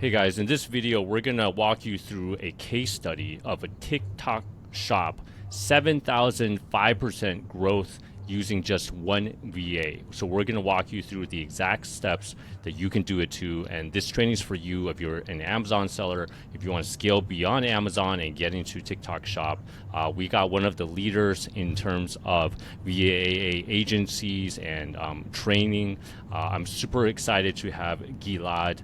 Hey guys, in this video, we're gonna walk you through a case study of a TikTok shop, 7,005% growth using just one VA. So we're gonna walk you through the exact steps that you can do it too. And this training is for you if you're an Amazon seller, if you wanna scale beyond Amazon and get into TikTok shop. We got one of the leaders in terms of VAA agencies and training. I'm super excited to have Gilad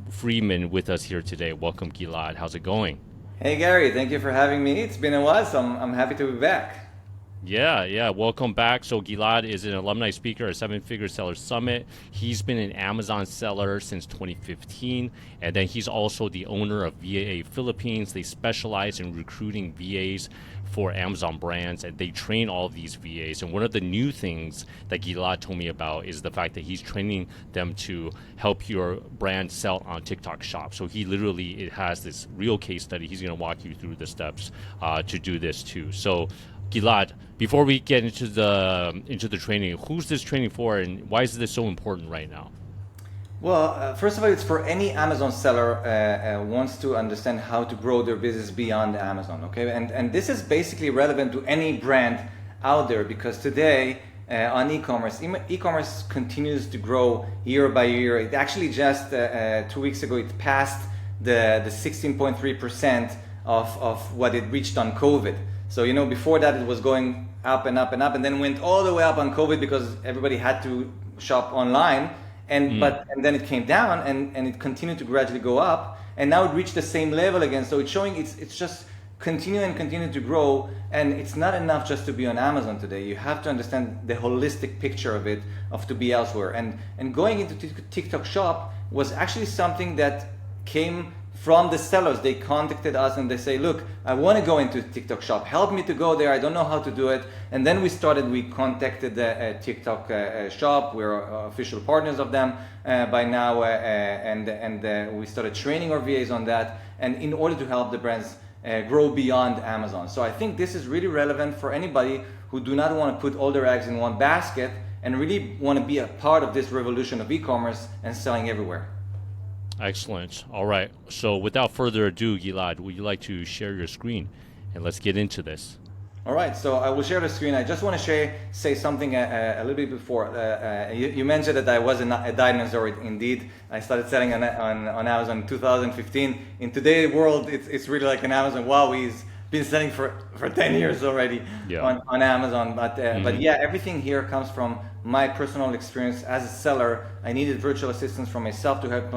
Freeman with us here today. Welcome, Gilad. How's it going? Hey Gary, thank you for having me. It's been a while, so I'm happy to be back. Yeah. Welcome back. So Gilad is an alumni speaker at Seven Figure Seller Summit. He's been an Amazon seller since 2015, and then he's also the owner of VAA Philippines. They specialize in recruiting VAs for Amazon brands, and they train all of these VAs. And one of the new things that Gilad told me about is the fact that he's training them to help your brand sell on TikTok Shop. So he literally it has this real case study. He's going to walk you through the steps to do this too. So Gilad, before we get into the training, who's this training for, and why is this so important right now? Well, first of all, it's for any Amazon seller wants to understand how to grow their business beyond Amazon. Okay, and this is basically relevant to any brand out there because today on e-commerce continues to grow year by year. It actually just 2 weeks ago it passed the 16.3% of what it reached on COVID. So before that it was going up and up and up, and then went all the way up on COVID because everybody had to shop online. And then it came down and it continued to gradually go up, and now it reached the same level again. So it's showing it's just continue to grow, and it's not enough just to be on Amazon today. You have to understand the holistic picture of it, of to be elsewhere. And going into TikTok Shop was actually something that came from the sellers. They contacted us and they say, look, I want to go into TikTok Shop, help me to go there, I don't know how to do it. And then we contacted the TikTok Shop. We're official partners of them by now, and we started training our VAs on that, and in order to help the brands grow beyond Amazon. So I think this is really relevant for anybody who do not want to put all their eggs in one basket and really want to be a part of this revolution of e-commerce and selling everywhere. Excellent. All right. So without further ado, Gilad, would you like to share your screen and let's get into this? All right. So I will share the screen. I just want to say something a little bit before. You mentioned that I was a dinosaur. Indeed, I started selling on Amazon in 2015. In today's world, it's really like an Amazon. Wow, he's been selling for 10 years already on Amazon. But yeah, everything here comes from my personal experience as a seller. I needed virtual assistants for myself to help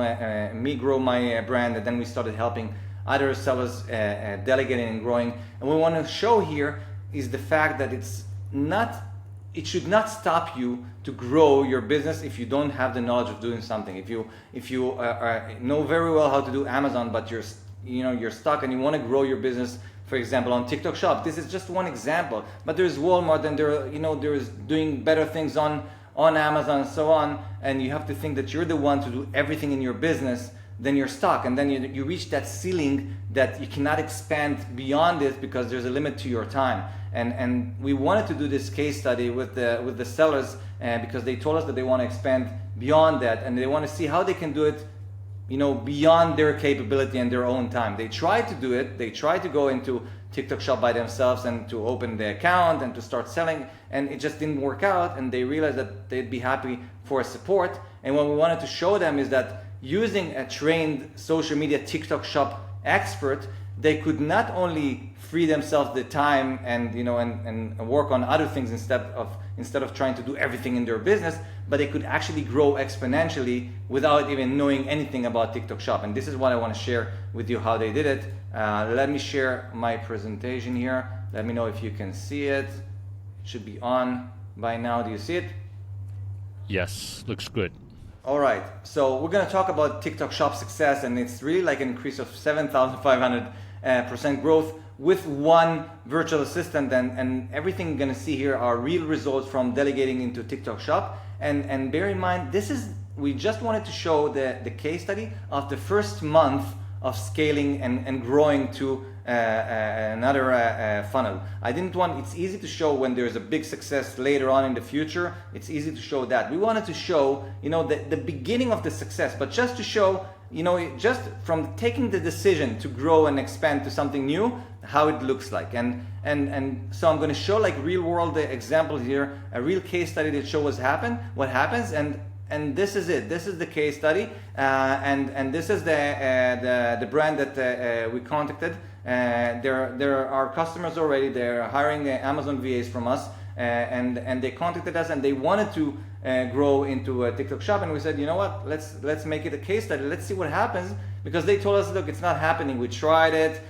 me grow my brand, and then we started helping other sellers delegating and growing. And what we want to show here is the fact that it should not stop you to grow your business if you don't have the knowledge of doing something. If you know very well how to do Amazon, but you're stuck and you want to grow your business, for example, on TikTok Shop. This is just one example, but there's Walmart, and there's doing better things on Amazon and so on, and you have to think that you're the one to do everything in your business. Then you're stuck, and then you reach that ceiling that you cannot expand beyond it because there's a limit to your time. And we wanted to do this case study with the sellers because they told us that they want to expand beyond that, and they want to see how they can do it beyond their capability and their own time. They tried to do it. They tried to go into TikTok Shop by themselves and to open the account and to start selling, and it just didn't work out, and they realized that they'd be happy for support. And what we wanted to show them is that using a trained social media TikTok Shop expert, they could not only free themselves the time and work on other things instead of trying to do everything in their business, but they could actually grow exponentially without even knowing anything about TikTok Shop. And this is what I want to share with you, how they did it. Let me share my presentation here. Let me know if you can see it. It should be on by now. Do you see it? Yes, looks good. All right, so we're going to talk about TikTok Shop success, and it's really like an increase of 7,500% growth with one virtual assistant, and everything you're going to see here are real results from delegating into TikTok Shop. And bear in mind, we just wanted to show the case study of the first month of scaling and growing to another funnel. It's easy to show when there's a big success later on in the future. It's easy to show that. We wanted to show, the beginning of the success, but just to show just from taking the decision to grow and expand to something new, how it looks like. And so I'm going to show like real world examples here, a real case study that shows what happens, and this is it. This is the case study, and this is the brand that we contacted. There are customers already. They're hiring Amazon VAs from us, and they contacted us, and they wanted to grow into a TikTok shop. And we said, you know what? Let's make it a case study. Let's see what happens, because they told us, look, it's not happening. We tried it,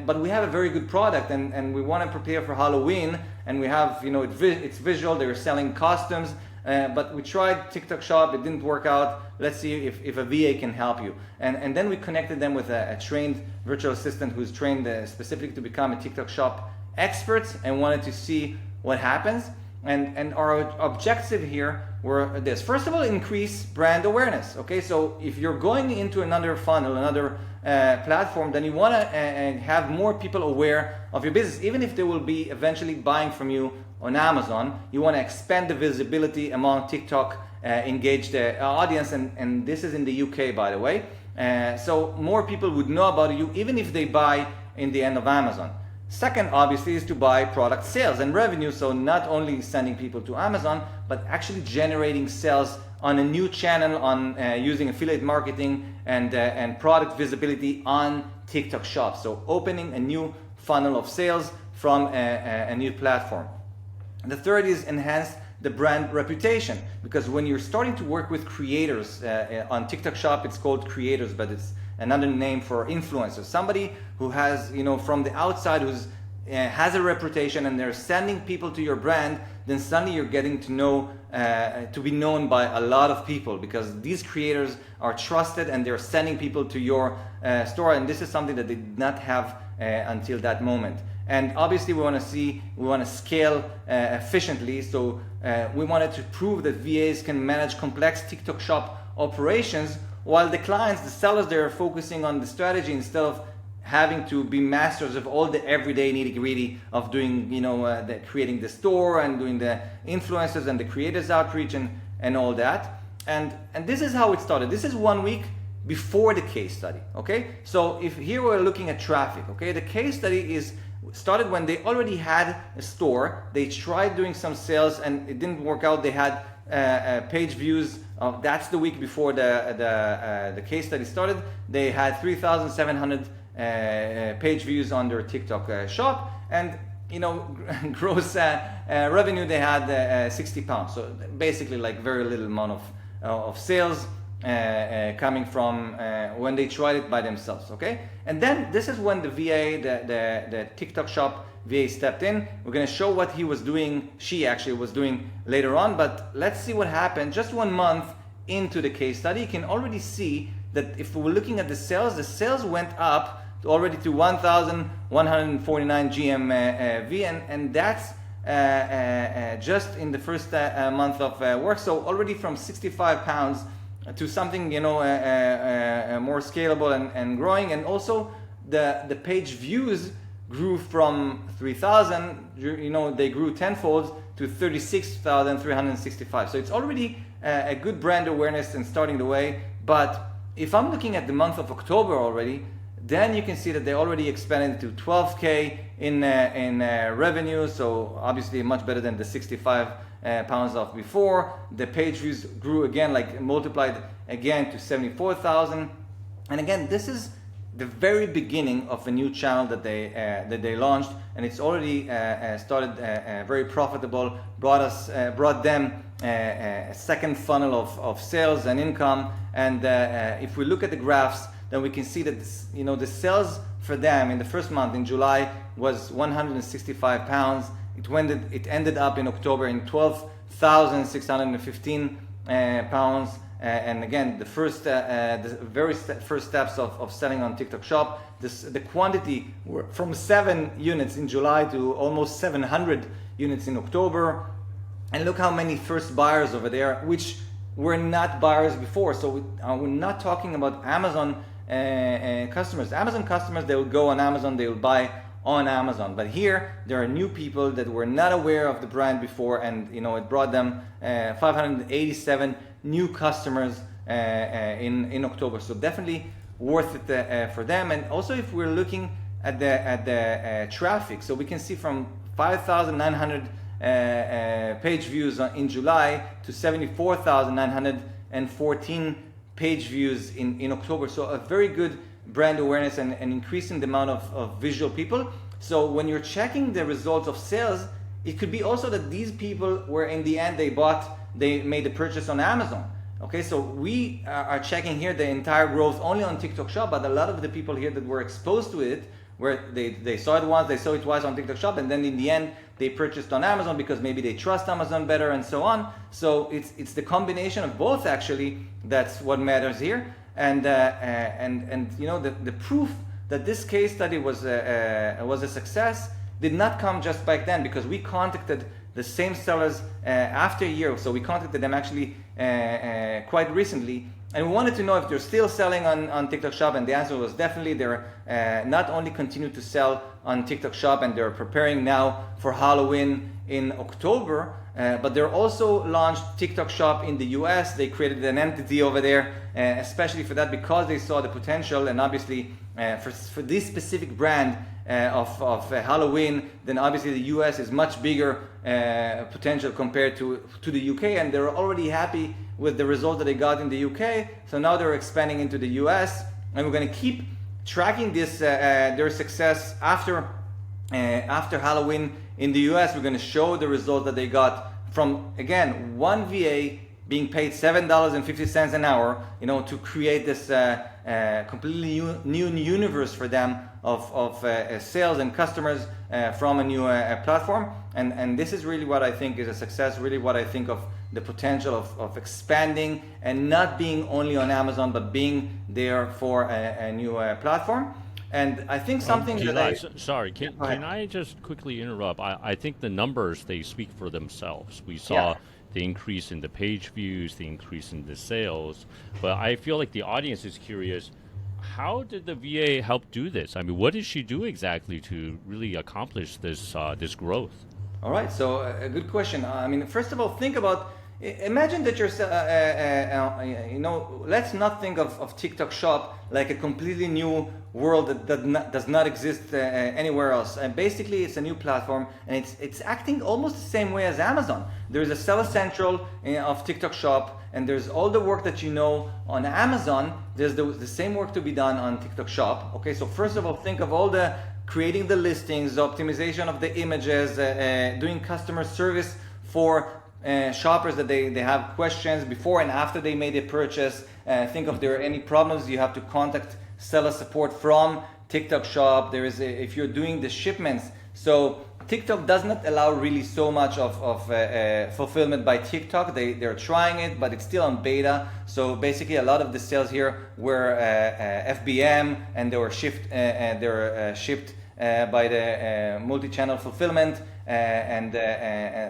but we have a very good product, and we want to prepare for Halloween, and we have, it's visual. They're selling costumes. But we tried TikTok shop, it didn't work out. Let's see if a VA can help you. And then we connected them with a trained virtual assistant who's trained specifically to become a TikTok shop expert, and wanted to see what happens. And our objective here were this. First of all, increase brand awareness. Okay, so if you're going into another funnel, another platform, then you want to have more people aware of your business, even if they will be eventually buying from you on Amazon. You want to expand the visibility among TikTok engaged audience, and this is in the UK, by the way. So more people would know about you, even if they buy in the end of Amazon. Second, obviously, is to buy product sales and revenue. So not only sending people to Amazon, but actually generating sales on a new channel, on using affiliate marketing and product visibility on TikTok Shop. So opening a new funnel of sales from a new platform. The third is enhance the brand reputation, because when you're starting to work with creators on TikTok Shop, it's called creators, but it's another name for influencers. Somebody who has, from the outside, who's has a reputation, and they're sending people to your brand, then suddenly you're getting to know, to be known by a lot of people, because these creators are trusted and they're sending people to your store, and this is something that they did not have until that moment. And obviously we want to scale efficiently, so we wanted to prove that VAs can manage complex TikTok shop operations, while the clients, the sellers, they're focusing on the strategy instead of having to be masters of all the everyday nitty-gritty of doing, creating the store and doing the influencers and the creators outreach and all that. And this is how it started. This is 1 week before the case study. Okay, so if here we're looking at traffic. Okay, the case study started when they already had a store. They tried doing some sales and it didn't work out. They had page views. That's the week before the case study started. They had 3,700 page views on their TikTok shop, and gross revenue they had £60. So basically, like very little amount of sales coming from when they tried it by themselves. Okay, and then this is when the VA, the TikTok shop VA stepped in. We're going to show what he was doing. She actually was doing later on, but let's see what happened. Just 1 month into the case study, you can already see that if we're looking at the sales went up already to 1,149 GMV, and that's just in the first month of work. So already from £65 to something more scalable and growing. And also the page views grew from 3,000, they grew tenfold to 36,365. So it's already a good brand awareness and starting the way. But if I'm looking at the month of October already, then you can see that they already expanded to 12K in revenue. So obviously much better than the 65 pounds of before. The page views grew again, like multiplied again to 74,000. And again, this is the very beginning of a new channel that they launched, and it's already started very profitable. Brought them a second funnel of sales and income. And if we look at the graphs, then we can see that the sales for them in the first month in July was 165 pounds. It ended up in October in 12,615 pounds. And again, the very first steps of selling on TikTok Shop, the quantity were from 7 units in July to almost 700 units in October. And look how many first buyers over there, which were not buyers before. So we're not talking about Amazon customers. Amazon customers, they will go on Amazon, they will buy on Amazon. But here, there are new people that were not aware of the brand before, and it brought them 587 new customers in October. So definitely worth it for them. And also, if we're looking at the traffic, so we can see from 5,900 page views in July to 74,914 page views in October. So a very good brand awareness and increasing the amount of visual people. So when you're checking the results of sales, it could be also that these people were in the end, they made a purchase on Amazon. Okay, so we are checking here the entire growth only on TikTok Shop, but a lot of the people here that were exposed to it, where they saw it once, they saw it twice on TikTok Shop, and then in the end they purchased on Amazon because maybe they trust Amazon better and so on. So it's the combination of both actually that's what matters here. And you know, the proof that this case study was a success did not come just back then, because we contacted the same sellers after a year. So we contacted them actually quite recently, and we wanted to know if they're still selling on TikTok Shop, and the answer was definitely. They're not only continue to sell on TikTok Shop, and they're preparing now for Halloween in October, but they're also launched TikTok Shop in the US. They created an entity over there, especially for that, because they saw the potential, and obviously for this specific brand of Halloween, then obviously the US is much bigger potential compared to the UK, and they're already happy with the result that they got in the UK. So now they're expanding into the US, and we're going to keep tracking this their success after Halloween in the US. We're going to show the result that they got from, again, one VA being paid $7.50 an hour, you know, to create this completely new universe for them of sales and customers from a new platform. And this is really what I think is a success, really what I think of the potential of expanding and not being only on Amazon, but being there for a new platform. And I think something Gilad, sorry, can I just quickly interrupt? I think the numbers, they speak for themselves. We saw the increase in the page views, the increase in the sales, but I feel like the audience is curious. How did the VA help do this? I mean, what did she do exactly to really accomplish this this growth? All right, so a good question. I mean, first of all, think about, imagine that you're, you know, let's not think of TikTok Shop like a completely new world that does not exist anywhere else. And basically, it's a new platform, and it's acting almost the same way as Amazon. There's a Seller Central of TikTok Shop, and there's all the work that you know on Amazon. There's the same work to be done on TikTok Shop. Okay, so first of all, think of all the creating the listings, the optimization of the images, doing customer service for shoppers that they have questions before and after they made a purchase. Think if there are any problems, you have to contact seller support from TikTok Shop. There is if you're doing the shipments. So TikTok does not allow really so much of fulfillment by TikTok. They're trying it, but it's still on beta. So basically, a lot of the sales here were FBM, and they were shipped by the multi-channel fulfillment,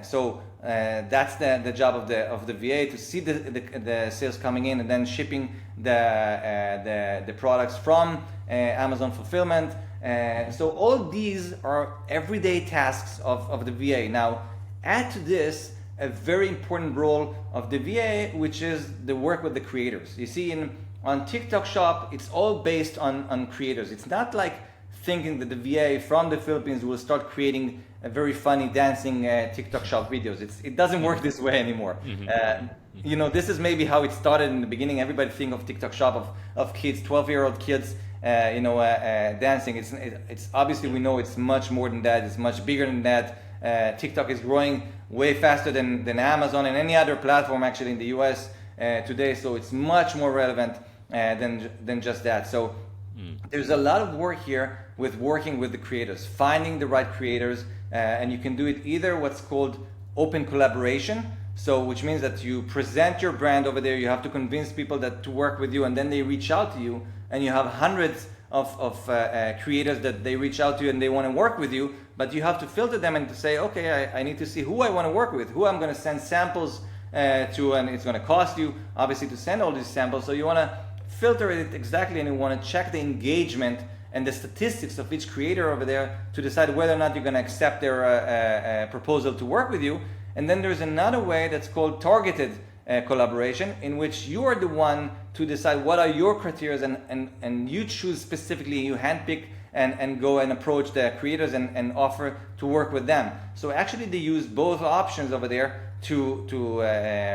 so that's the job of the VA, to see the sales coming in and then shipping the products from Amazon fulfillment. So all these are everyday tasks of the VA. Now, add to this a very important role of the VA, which is the work with the creators. You see, on TikTok Shop, it's all based on creators. It's not like thinking that the VA from the Philippines will start creating a very funny dancing TikTok Shop videos. It doesn't work this way anymore. You know, this is maybe how it started in the beginning. Everybody think of TikTok Shop of kids, 12-year-old kids, dancing. It's obviously, we know it's much more than that. It's much bigger than that. TikTok is growing way faster than Amazon and any other platform actually in the US today. So it's much more relevant than just that. So there's a lot of work here with working with the creators, finding the right creators, and you can do it either what's called open collaboration. So which means that you present your brand over there, you have to convince people to work with you, and then they reach out to you, and you have hundreds of creators that they reach out to you and they want to work with you, but you have to filter them and to say, okay, I need to see who I want to work with, who I'm going to send samples to, and it's going to cost you obviously to send all these samples. So you want to filter it exactly, and you want to check the engagement and the statistics of each creator over there to decide whether or not you're going to accept their proposal to work with you. And then there's another way that's called targeted collaboration in which you are the one to decide what are your criteria, and you choose specifically, you handpick and go and approach the creators and offer to work with them. So actually they use both options over there to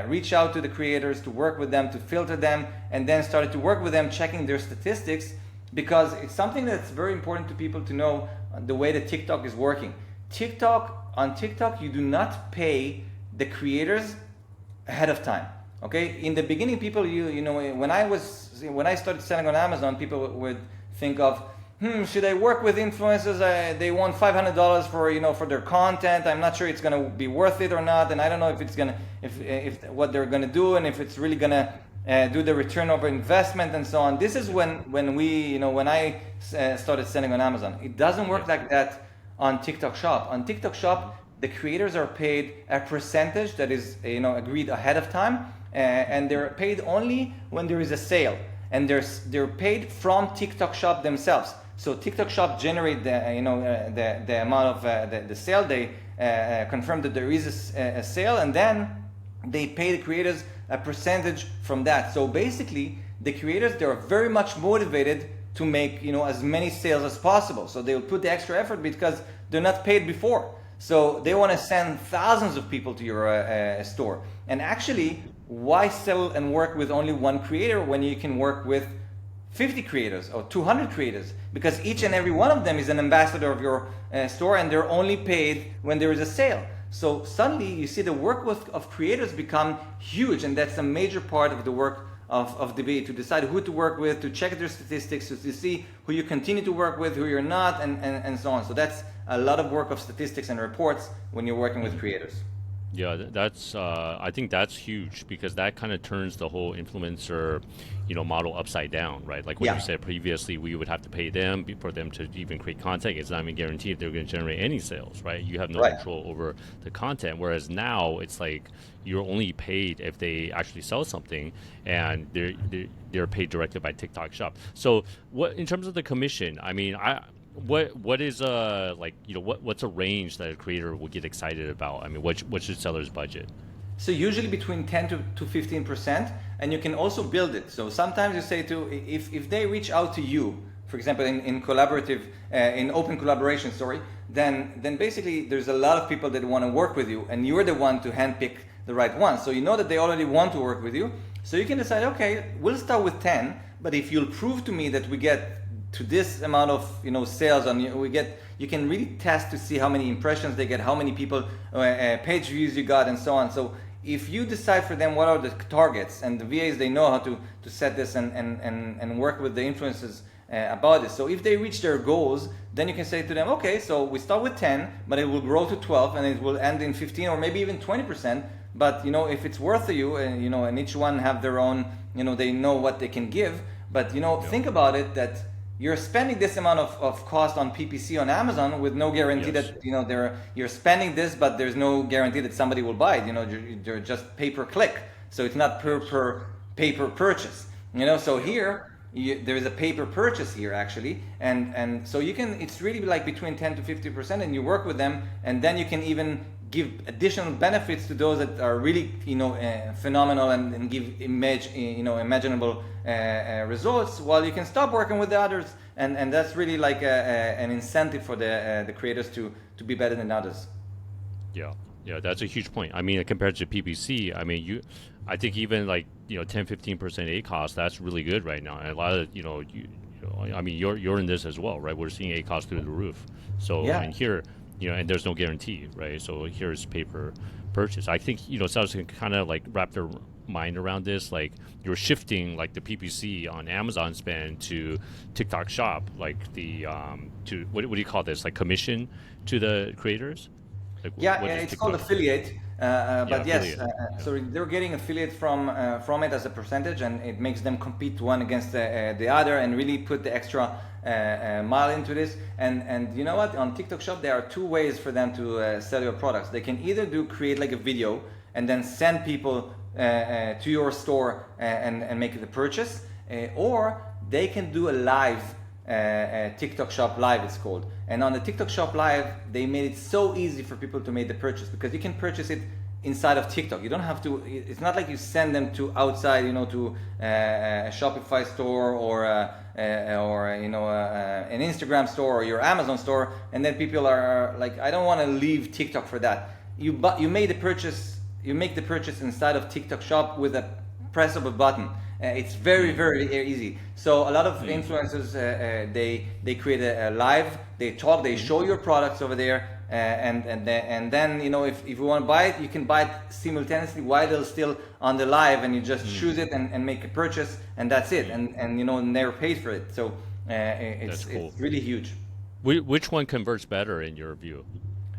reach out to the creators, to work with them, to filter them, and then started to work with them, checking their statistics, because it's something that's very important to people to know the way that TikTok is working. On TikTok, you do not pay the creators ahead of time. Okay, in the beginning, people, when I started selling on Amazon, people would think of, should I work with influencers? They want $500 for their content. I'm not sure it's gonna be worth it or not, and I don't know if it's gonna if what they're gonna do, and if it's really gonna do the return over investment and so on. This is when I started selling on Amazon. It doesn't work like that on TikTok Shop. On TikTok Shop, the creators are paid a percentage that is agreed ahead of time, and they're paid only when there is a sale, and they're paid from TikTok Shop themselves. So TikTok Shop generate the amount of the sale. They confirm that there is a sale, and then they pay the creators a percentage from that. So basically, the creators, they are very much motivated to make as many sales as possible. So they will put the extra effort because they're not paid before. So they want to send thousands of people to your store. And actually, why sell and work with only one creator when you can work with 50 creators or 200 creators? Because each and every one of them is an ambassador of your store, and they're only paid when there is a sale. So suddenly you see the work of creators become huge, and that's a major part of the work of the VAA, to decide who to work with, to check their statistics, to see who you continue to work with, who you're not, and so on. So that's a lot of work of statistics and reports when you're working with creators. Yeah, that's I think that's huge, because that kind of turns the whole influencer, model upside down, right? Like what you said previously, we would have to pay them for them to even create content. It's not even guaranteed if they're going to generate any sales, right? You have no control over the content. Whereas now it's like you're only paid if they actually sell something, and they're paid directly by TikTok Shop. So what in terms of the commission? I mean, what is what's a range that a creator will get excited about? I mean, what should sellers budget? So usually between 10 to 15%, and you can also build it. So sometimes you say if they reach out to you, for example, in open collaboration, then basically there's a lot of people that want to work with you, and you're the one to handpick the right one. So you know that they already want to work with you. So you can decide, okay, we'll start with 10, but if you'll prove to me that we get to this amount of sales, and you can really test to see how many impressions they get, how many people page views you got, and so on. So if you decide for them what are the targets, and the VAs, they know how to set this and work with the influencers about this. So if they reach their goals, then you can say to them, okay, so we start with 10, but it will grow to 12, and it will end in 15 or maybe even 20%. But if it's worth to you, and each one have their own, they know what they can give. But think about it, that you're spending this amount of cost on PPC on Amazon with no guarantee that you're spending this, but there's no guarantee that somebody will buy it. They're just pay per click, so it's not per pay per purchase. So here there is a pay per purchase here actually, and so it's really like between 10 to 50%, and you work with them, and then you can even give additional benefits to those that are really phenomenal and give imaginable results, while you can stop working with the others, and that's really like an incentive for the creators to be better than others. Yeah, that's a huge point. I mean, compared to PPC, I mean, I think even like 10-15% ACoS, that's really good right now, and a lot of I mean, you're in this as well, right? We're seeing ACoS through the roof. So and here, and there's no guarantee, right? So here's pay per purchase. I think sellers can kind of like wrap their mind around this. Like you're shifting like the PPC on Amazon spend to TikTok Shop, like the to what do you call this? Like commission to the creators? Like, it's called affiliate. But yes, affiliate. So they're getting affiliate from it as a percentage, and it makes them compete one against the other, and really put the extra mile into this. And you know what? On TikTok Shop, there are two ways for them to sell your products. They can either create like a video and then send people to your store and make the purchase, or they can do a live TikTok Shop Live, it's called. And on the TikTok Shop Live, they made it so easy for people to make the purchase, because you can purchase it inside of TikTok. You don't have to. It's not like you send them to outside, to a Shopify store or an Instagram store or your Amazon store, and then people are like, I don't want to leave TikTok for that. You made the purchase. You make the purchase inside of TikTok Shop with a press of a button. It's very, very easy. So a lot of influencers, they create a live, they talk, they show your products over there, and then if you want to buy it, you can buy it simultaneously while they're still on the live, and you just choose it and make a purchase, and that's it, and never paid for it. So it's cool. it's really huge. Which one converts better in your view?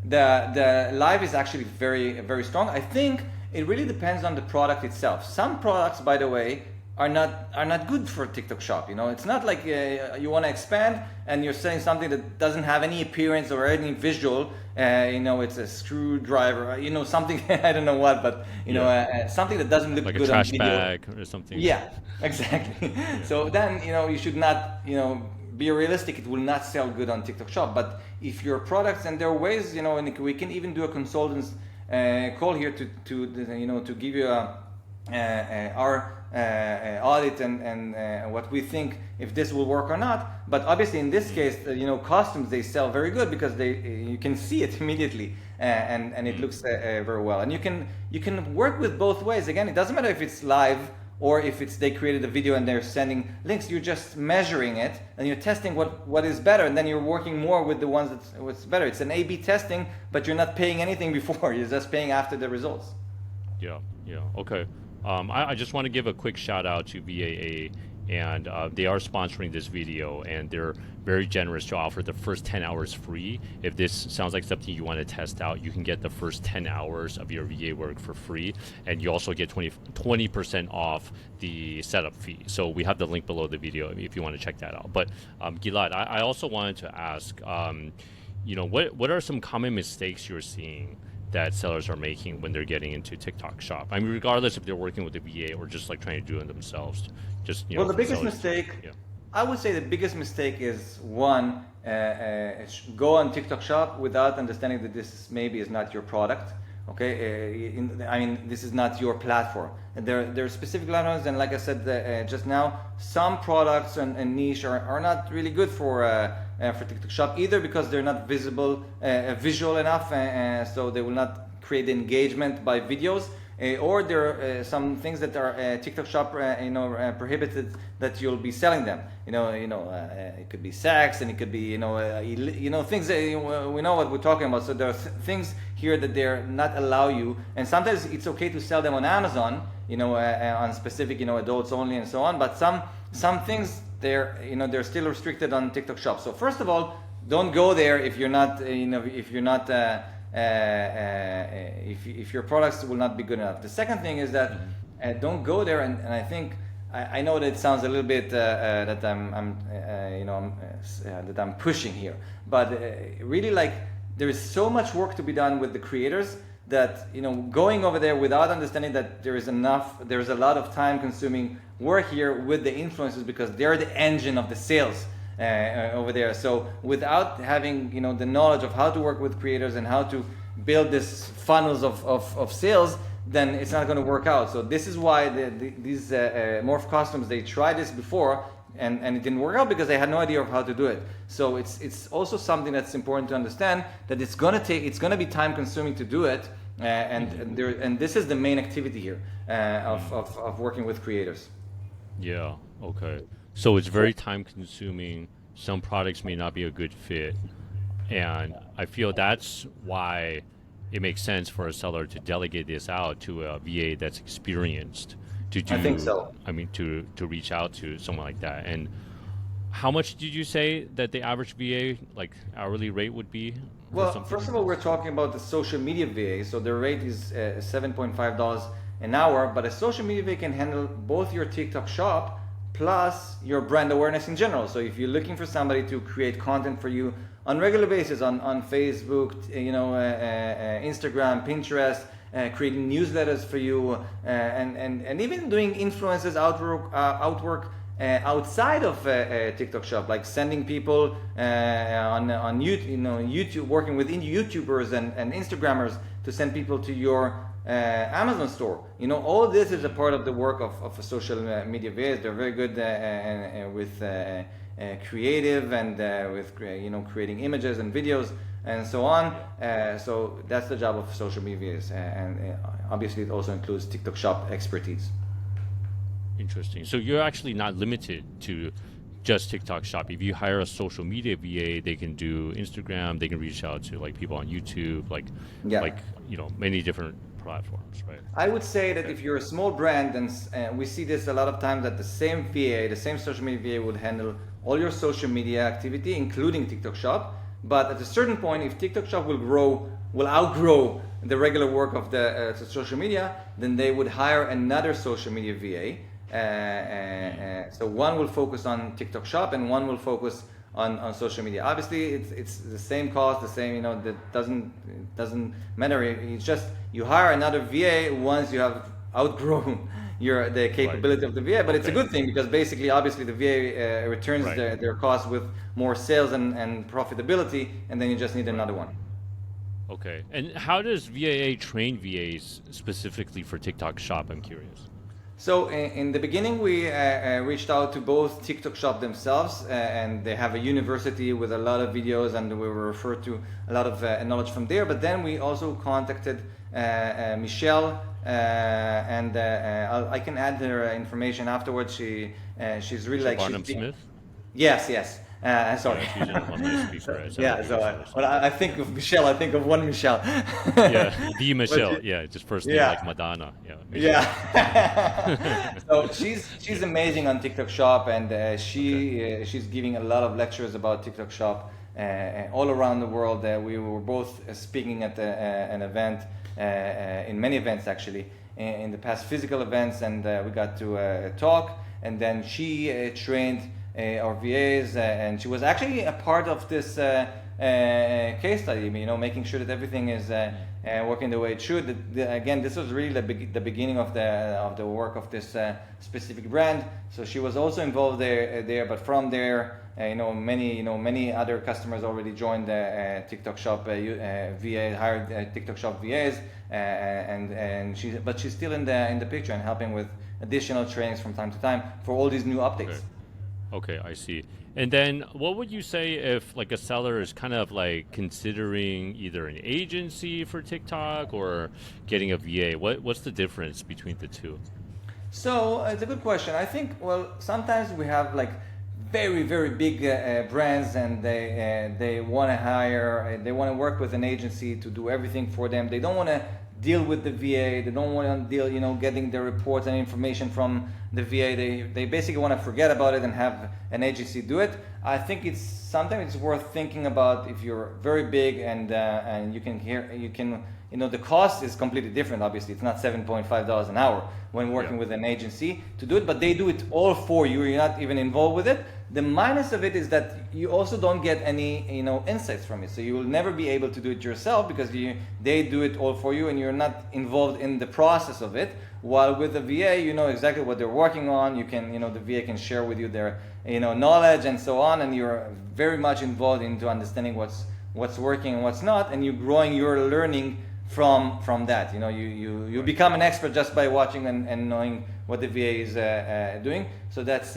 The live is actually very, very strong. I think it really depends on the product itself. Some products, by the way, are not good for TikTok Shop. It's not like you want to expand and you're selling something that doesn't have any appearance or any visual. It's a screwdriver. Something I don't know what, but something that doesn't look like good a trash on video. bag or something. Yeah, exactly. So then you should not be realistic. It will not sell good on TikTok Shop. But if your products, and there are ways, and we can even do a consultant's call here to give you our audit and what we think if this will work or not. But obviously in this case, costumes, they sell very good because you can see it immediately, and it looks very well. And you can work with both ways. Again, it doesn't matter if it's live or if they created a video and they're sending links. You're just measuring it and you're testing what is better, and then you're working more with the ones what's better. It's an A/B testing, but you're not paying anything before. You're just paying after the results. Yeah. Okay. I just want to give a quick shout out to VAA, and they are sponsoring this video, and they're very generous to offer the first 10 hours free. If this sounds like something you want to test out, you can get the first 10 hours of your VA work for free, and you also get 20% off the setup fee. So we have the link below the video if you want to check that out. But Gilad, I also wanted to ask, what are some common mistakes you're seeing that sellers are making when they're getting into TikTok Shop? I mean, regardless if they're working with the VA or just like trying to do it themselves. Well, the biggest mistake, I would say the biggest mistake is one, go on TikTok Shop without understanding that this maybe is not your product. Okay, this is not your platform. There are specific platforms, and like I said just now, some products and niche are not really good for TikTok Shop, either because they're not visual enough, so they will not create engagement by videos, or there are some things that are TikTok Shop prohibited that you'll be selling them. It could be sex, and it could be things that we know what we're talking about. So there are things here that they're not allow you, and sometimes it's okay to sell them on Amazon, on specific adults only and so on. But some things they're still restricted on TikTok Shop. So first of all, don't go there if you're not if your products will not be good enough. The second thing is that don't go there, and I think I know that it sounds a little bit that I'm pushing here, but really, like, there is so much work to be done with the creators that going over there without understanding that there's a lot of time consuming work here with the influencers, because they're the engine of the sales over there. So without having the knowledge of how to work with creators and how to build this funnels of sales, then it's not going to work out. So this is why these morph costumes, they tried this before, and it didn't work out because they had no idea of how to do it. So it's also something that's important to understand, that it's going to be time consuming to do it, and this is the main activity here of working with creators. Yeah. Okay. So it's very time consuming. Some products may not be a good fit, and I feel that's why it makes sense for a seller to delegate this out to a VA that's experienced to do. I think so. I mean, to reach out to someone like that. And how much did you say that the average VA, like, hourly rate would be? Well, first of all, we're talking about the social media VA. So the rate is $7.5 an hour, but a social media VA can handle both your TikTok Shop plus your brand awareness in general. So if you're looking for somebody to create content for you on regular basis on Facebook, Instagram, Pinterest, creating newsletters for you, and even doing influencers outwork outside of TikTok Shop, like sending people on YouTube, working with indie YouTubers and Instagrammers to send people to your Amazon store. All this is a part of the work of a social media VAs. They're very good with creative and with creating images and videos and so on. So that's the job of social media VAs, and obviously it also includes TikTok Shop expertise. Interesting. So you're actually not limited to just TikTok Shop. If you hire a social media VA, they can do Instagram. They can reach out to like people on YouTube, like many different platforms, right? I would say that if you're a small brand, and we see this a lot of times, that the same VA, the same social media VA would handle all your social media activity, including TikTok Shop. But at a certain point, if TikTok Shop will outgrow the regular work of the social media, then they would hire another social media VA. So one will focus on TikTok Shop and one will focus on social media. Obviously, it's the same cost, the same, that doesn't matter. It's just you hire another VA once you have outgrown the capability of the VA. But it's a good thing, because basically, obviously, the VA returns their costs with more sales and profitability, and then you just need another one. Okay. And how does VAA train VAs specifically for TikTok Shop? I'm curious. So in the beginning, we reached out to both TikTok Shop themselves, and they have a university with a lot of videos, and we were referred to a lot of knowledge from there. But then we also contacted Michelle, and I can add her information afterwards. She's really like Barnum Smith? Yes. Sorry. Yeah, she's an alumni speaker. When I think of Michelle, I think of one Michelle. Yeah, the Michelle. Yeah, just first name like Madonna. Yeah. Michelle. Yeah. So she's amazing on TikTok Shop, and she's giving a lot of lectures about TikTok Shop all around the world. We were both speaking at an event, in many events actually, in the past physical events, and we got to talk. And then she trained our VAs, and she was actually a part of this case study, making sure that everything is working the way it should. Again, this was really the beginning of the work of this specific brand. So she was also involved there, but from there, many other customers already joined the TikTok Shop VA, hired TikTok Shop VAs, but she's still in the picture and helping with additional trainings from time to time for all these new updates. Okay, I see. And then what would you say if like a seller is kind of like considering either an agency for TikTok or getting a VA? What's the difference between the two? So it's a good question. I think, well, sometimes we have like very, very big brands, and they want to hire, they want to work with an agency to do everything for them. They don't want to deal with the VA. They don't want to deal, getting the reports and information from the VA. They basically want to forget about it and have an agency do it. I think sometimes it's worth thinking about if you're very big and the cost is completely different. Obviously, it's not $7.5 an hour when working with an agency to do it, but they do it all for you. You're not even involved with it. The minus of it is that you also don't get any, insights from it. So you will never be able to do it yourself because they do it all for you, and you're not involved in the process of it. While with the VA, you know exactly what they're working on. You can, the VA can share with you their, knowledge and so on, and you're very much involved into understanding what's working and what's not, and you're growing your learning from that. You become an expert just by watching and knowing what the VA is doing. So that's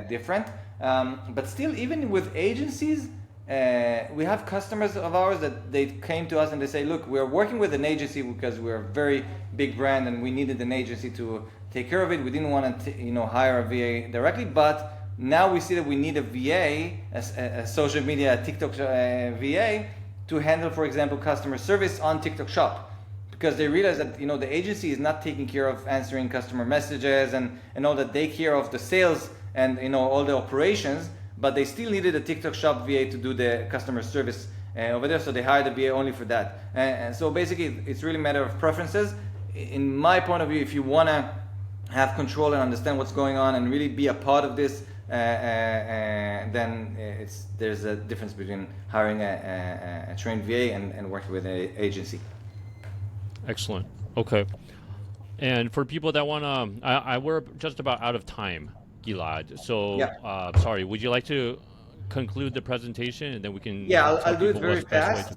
different. But still, even with agencies, we have customers of ours that they came to us and they say, look, we're working with an agency because we're a very big brand and we needed an agency to take care of it. We didn't want to hire a VA directly, but now we see that we need a VA, a social media, TikTok VA, to handle, for example, customer service on TikTok Shop. Because they realize that the agency is not taking care of answering customer messages and all that. They care of the sales and all the operations, but they still needed a TikTok Shop VA to do the customer service over there, so they hired a VA only for that. And so basically, it's really a matter of preferences. In my point of view, if you want to have control and understand what's going on and really be a part of this, then there's a difference between hiring a trained VA and working with an agency. Excellent. Okay. And for people that want to, we're just about out of time, Gilad. So, sorry, would you like to conclude the presentation and then we can... Yeah, I'll do it very fast.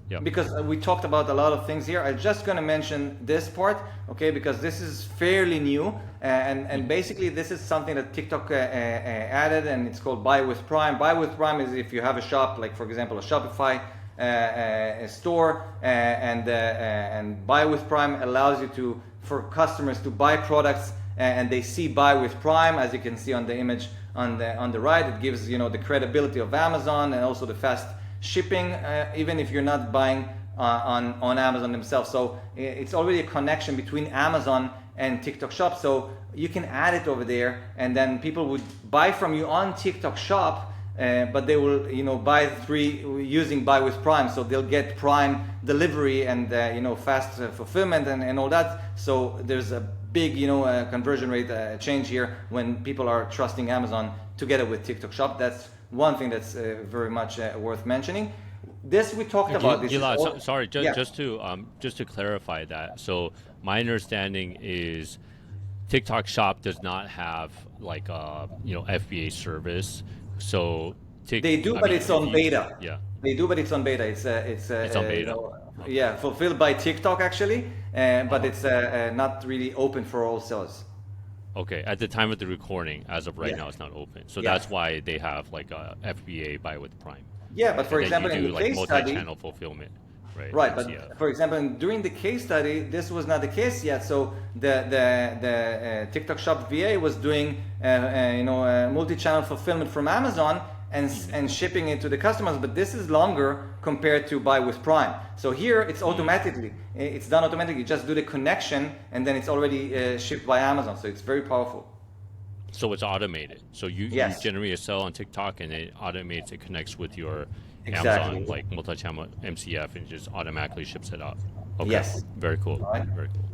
Yeah. because we talked about a lot of things here. I'm just going to mention this part, okay, because this is fairly new, and basically this is something that TikTok added, and it's called Buy with Prime. Buy with Prime is if you have a shop, like for example a Shopify a store, and Buy with Prime allows you to, for customers to buy products, and they see Buy with Prime, as you can see on the image on the right. It gives, you know, the credibility of Amazon and also the fast shipping, even if you're not buying on Amazon themselves. So it's already a connection between Amazon and TikTok Shop. So you can add it over there, and then people would buy from you on TikTok Shop, but they will, you know, buy using Buy with Prime. So they'll get Prime delivery and you know, fast fulfillment and all that. So there's a big, you know, conversion rate change here when people are trusting Amazon together with TikTok Shop. That's one thing that's very much worth mentioning. This we talked about. This Gilad, all, sorry, yeah. just to clarify that. So my understanding is TikTok Shop does not have like a, you know, FBA service. So They do, but it's on beta. Yeah. They do, but it's on beta. It's It's on beta. You know, yeah, fulfilled by TikTok actually, but it's not really open for all sellers. Okay, at the time of the recording, as of right Yeah. now, it's not open. So Yeah. that's why they have like a FBA Buy with Prime. Yeah, but for And then example, you in do the like case study, multi-channel fulfillment, right? right? But MCF. for example, during the case study, this was not the case yet. So the TikTok Shop VA was doing you know, multi-channel fulfillment from Amazon and shipping it to the customers. But this is longer compared to Buy with Prime. So here it's automatically, it's done automatically. You just do the connection, and then it's already shipped by Amazon. So it's very powerful. So it's automated. So you Yes. generate a sell on TikTok, and it automates. It connects with your Exactly. Amazon like multi-channel MCF, and just automatically ships it out. Okay. Yes. Very cool. All right. Very cool.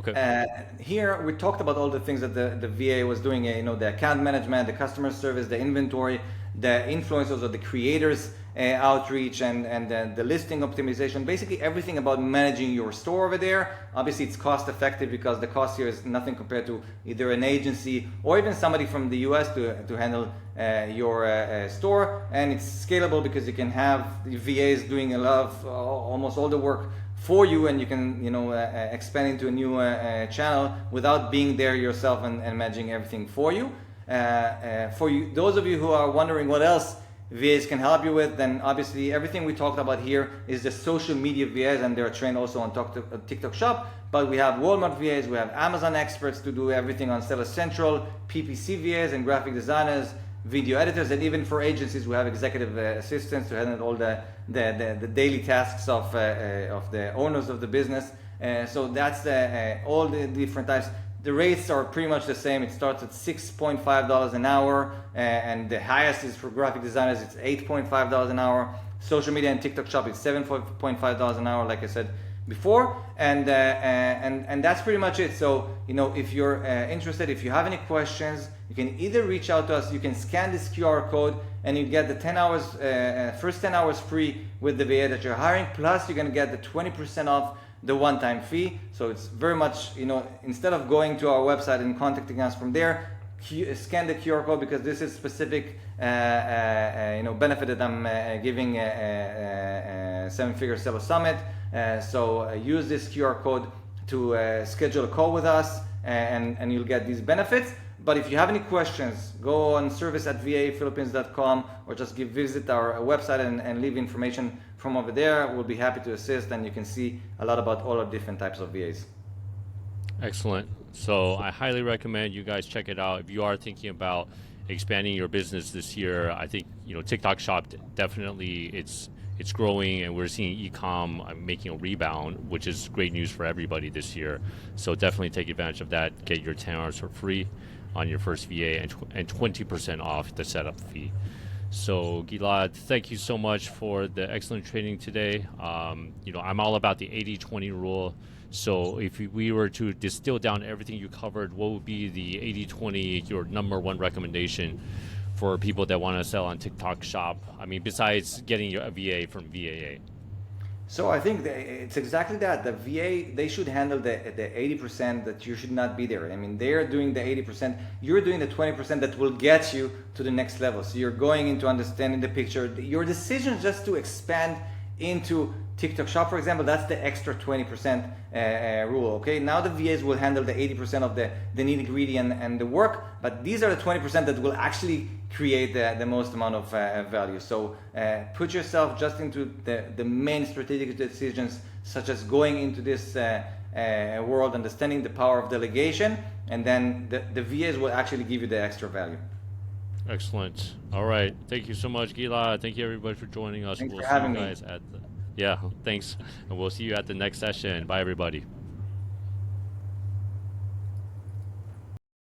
Okay. Here we talked about all the things that the VA was doing, you know, the account management, the customer service, the inventory, the influencers or the creators outreach, and the listing optimization, basically everything about managing your store over there. Obviously it's cost effective because the cost here is nothing compared to either an agency or even somebody from the US to handle your store, and it's scalable because you can have the VAs doing a lot of almost all the work for you, and you can, you know, expand into a new channel without being there yourself and managing everything for you. For you, those of you who are wondering what else VAs can help you with, then obviously everything we talked about here is the social media VAs, and they're trained also on TikTok Shop. But we have Walmart VAs, we have Amazon experts to do everything on Seller Central, PPC VAs and graphic designers, video editors, and even for agencies we have executive assistants to handle all the daily tasks of the owners of the business. So that's all the different types. The rates are pretty much the same. It starts at $6.5 an hour, and the highest is for graphic designers. It's $8.5 an hour. Social media and TikTok Shop is $7.5 an hour, like I said before, and that's pretty much it. So, you know, if you're interested, if you have any questions, you can either reach out to us. You can scan this QR code, and you get the 10 hours, first 10 hours free with the VA that you're hiring. Plus, you're gonna get the 20% off the one-time fee. So it's very much, you know, instead of going to our website and contacting us from there, scan the QR code, because this is specific you know, benefit that I'm giving Seven Figure Seller Summit. So use this QR code to schedule a call with us, and you'll get these benefits. But if you have any questions, go on service@vaaphilippines.com, or just visit our website and leave information from over there. We'll be happy to assist, and you can see a lot about all of different types of VAs. Excellent. So I highly recommend you guys check it out. If you are thinking about expanding your business this year, I think, you know, TikTok Shop definitely it's growing, and we're seeing e-com making a rebound, which is great news for everybody this year. So definitely take advantage of that. Get your 10 hours for free on your first VA, and 20% off the setup fee. So Gilad, thank you so much for the excellent training today. You know, I'm all about the 80-20 rule. So if we were to distill down everything you covered, what would be the 80-20, your number one recommendation for people that want to sell on TikTok Shop? I mean, besides getting a VA from VAA. So I think it's exactly that. The VA, they should handle the 80% that you should not be there. I mean, they're doing the 80%, you're doing the 20% that will get you to the next level. So you're going into understanding the picture. Your decision just to expand into TikTok Shop, for example, that's the extra 20% rule. Okay, now the VAs will handle the 80% of the nitty gritty and the work, but these are the 20% that will actually create the most amount of value. So put yourself just into the main strategic decisions, such as going into this world, understanding the power of delegation, and then the VAs will actually give you the extra value. Excellent. All right. Thank you so much, Gilad. Thank you everybody for joining us. Thanks We'll for see you having me. guys at the, yeah, thanks. And we'll see you at the next session. Bye everybody.